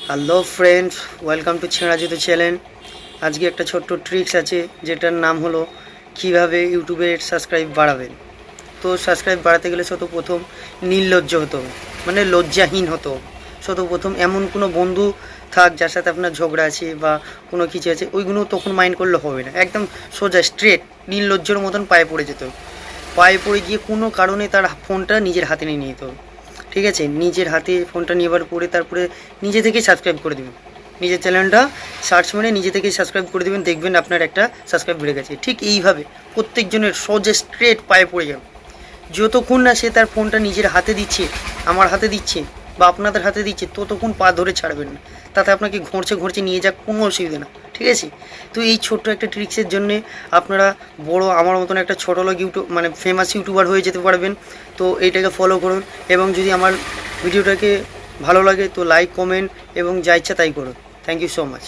Hello friends, welcome to ছেঁড়া জুতো channel. আজকে একটা ছোট্ট ট্রিক্স আছে যেটার নাম হলো কিভাবে ইউটিউবের সাবস্ক্রাইব বাড়াবেন। তো সাবস্ক্রাইব বাড়াতে গেলে সর্বপ্রথম নির্লজ্জ হতে হবে, মানে লজ্জাহীন হতে হবে। সর্বপ্রথম এমন কোনো বন্ধু থাক যার সাথে আপনার ঝগড়া আছে বা কোনো কিছু আছে, ওইগুলো তখন মাইন্ড করলে হবে না। একদম সোজা স্ট্রেট নির্লজ্জর মতন পায়ে পড়ে যেতে হবে। পায়ে পড়ে গিয়ে কোনো কারণে তার ফোনটা নিজের হাতে নিয়ে নিতে হবে। ঠিক আছে, নিজের হাতে ফোনটা নেবার পরে তারপরে নিজে থেকেই সাবস্ক্রাইব করে দেবেন। নিজের চ্যানেলটা সার্চ মানে নিজে থেকেই সাবস্ক্রাইব করে দেবেন, দেখবেন আপনার একটা সাবস্ক্রাইব বেড়ে গেছে। ঠিক এইভাবে প্রত্যেকজনের সোজা স্ট্রেট পায়ে পড়ে যাবে। যতক্ষণ না সে তার ফোনটা নিজের হাতে দিচ্ছে, আমার হাতে দিচ্ছে বা আপনাদের হাতে দিচ্ছে, ততক্ষণ পা ধরে ছাড়বেন না। তাতে আপনাকে ঘঁড়ছে ঘঁড়ছে নিয়ে যাক, কোনো অসুবিধা না। ঠিক আছে, তো এই ছোট্ট একটা ট্রিক্সের জন্যে আপনারা বড় আমার মতন একটা ছোটো লোক মানে ফেমাস ইউটিউবার হয়ে যেতে পারবেন। তো এইটাকে ফলো করুন, এবং যদি আমার ভিডিওটাকে ভালো লাগে তো লাইক, কমেন্ট এবং যা ইচ্ছা তাই করুন। Thank you so much.